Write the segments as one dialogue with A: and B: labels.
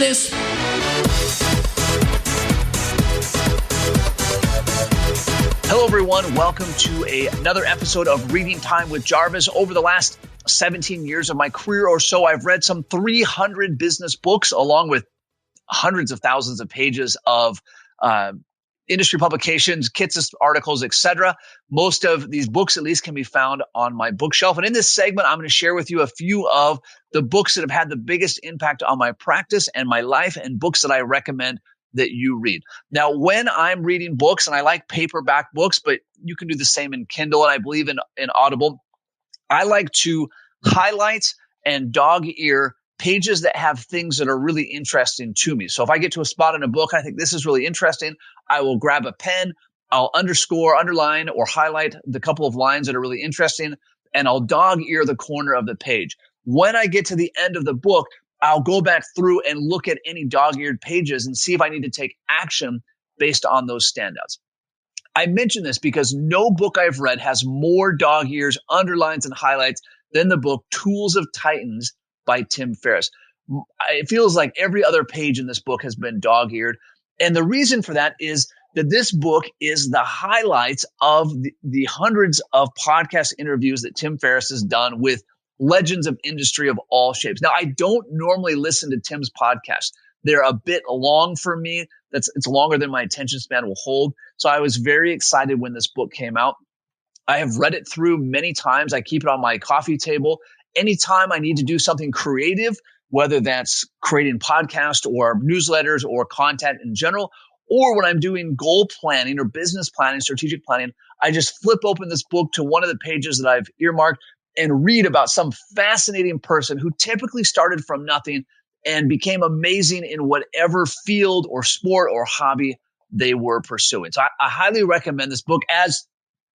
A: this.
B: Hello, everyone. Welcome to another episode of Reading Time with Jarvis. Over the last 17 years of my career or so, I've read some 300 business books, along with hundreds of thousands of pages of industry publications, kits, articles, etc. Most of these books, at least, can be found on my bookshelf. And in this segment, I'm going to share with you a few of the books that have had the biggest impact on my practice and my life, and books that I recommend that you read. Now, when I'm reading books, and I like paperback books, but you can do the same in Kindle, and I believe in Audible, I like to highlight and dog ear pages that have things that are really interesting to me. So if I get to a spot in a book, I think this is really interesting, I will grab a pen, I'll underscore, underline, or highlight the couple of lines that are really interesting, and I'll dog ear the corner of the page. When I get to the end of the book, I'll go back through and look at any dog-eared pages and see if I need to take action based on those standouts. I mention this because no book I've read has more dog ears, underlines, and highlights than the book Tools of Titans by Tim Ferriss. It feels like every other page in this book has been dog-eared. And the reason for that is that this book is the highlights of the hundreds of podcast interviews that Tim Ferriss has done with legends of industry of all shapes. Now, I don't normally listen to Tim's podcast. They're a bit long for me. It's longer than my attention span will hold. So I was very excited when this book came out. I have read it through many times. I keep it on my coffee table. Anytime I need to do something creative, whether that's creating podcasts or newsletters or content in general, or when I'm doing goal planning or business planning, strategic planning, I just flip open this book to one of the pages that I've earmarked and read about some fascinating person who typically started from nothing and became amazing in whatever field or sport or hobby they were pursuing. So I highly recommend this book, as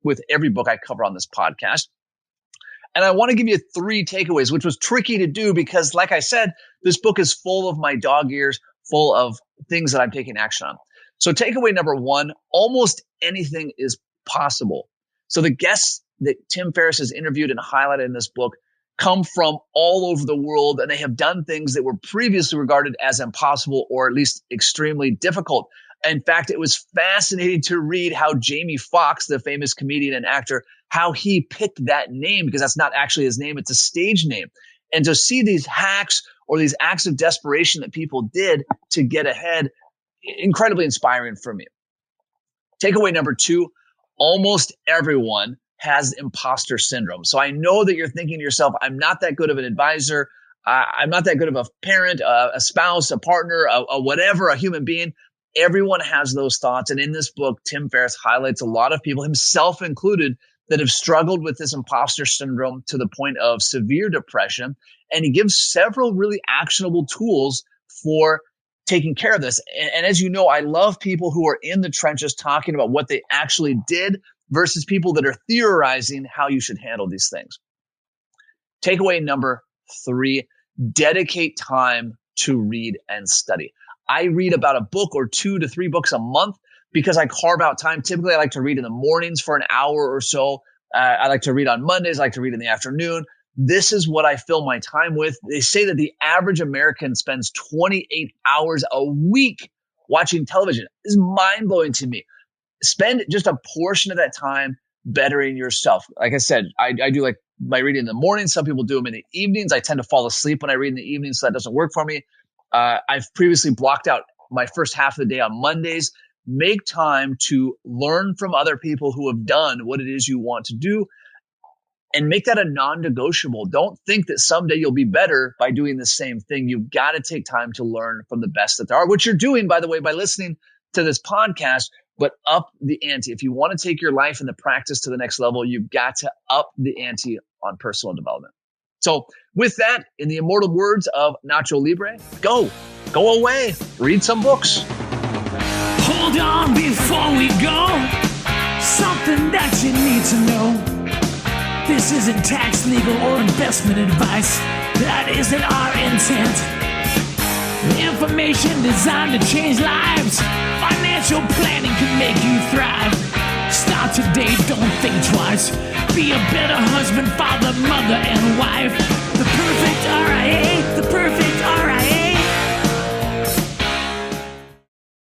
B: with every book I cover on this podcast. And I want to give you 3 takeaways, which was tricky to do because, like I said, this book is full of my dog ears, full of things that I'm taking action on. So takeaway number 1, almost anything is possible. So the guests that Tim Ferriss has interviewed and highlighted in this book come from all over the world, and they have done things that were previously regarded as impossible or at least extremely difficult. In fact, it was fascinating to read how Jamie Foxx, the famous comedian and actor, how he picked that name, because that's not actually his name, it's a stage name. And to see these hacks or these acts of desperation that people did to get ahead, incredibly inspiring for me. Takeaway number 2, almost everyone has imposter syndrome. So I know that you're thinking to yourself, I'm not that good of an advisor. I'm not that good of a parent, a spouse, a partner, a whatever, a human being. Everyone has those thoughts. And in this book, Tim Ferriss highlights a lot of people, himself included, that have struggled with this imposter syndrome to the point of severe depression. And he gives several really actionable tools for taking care of this. And as you know, I love people who are in the trenches talking about what they actually did versus people that are theorizing how you should handle these things. Takeaway number 3, dedicate time to read and study. I read about a book or 2 to 3 books a month because I carve out time. Typically, I like to read in the mornings for an hour or so. I like to read on Mondays. I like to read in the afternoon. This is what I fill my time with. They say that the average American spends 28 hours a week watching television. This is mind-blowing to me. Spend just a portion of that time bettering yourself. Like I said, I do like my reading in the morning. Some people do them in the evenings. I tend to fall asleep when I read in the evening, so that doesn't work for me. I've previously blocked out my first half of the day on Mondays. Make time to learn from other people who have done what it is you want to do, and make that a non-negotiable. Don't think that someday you'll be better by doing the same thing. You've got to take time to learn from the best that there are, which you're doing, by the way, by listening to this podcast, but up the ante. If you want to take your life and the practice to the next level, you've got to up the ante on personal development. So with that, in the immortal words of Nacho Libre, go away, read some books.
A: Hold on before we go. Something that you need to know. This isn't tax, legal, or investment advice. That isn't our intent. Information designed to change lives. Financial planning can make you thrive. Start today, don't think twice. Be a better husband, father, mother, and wife.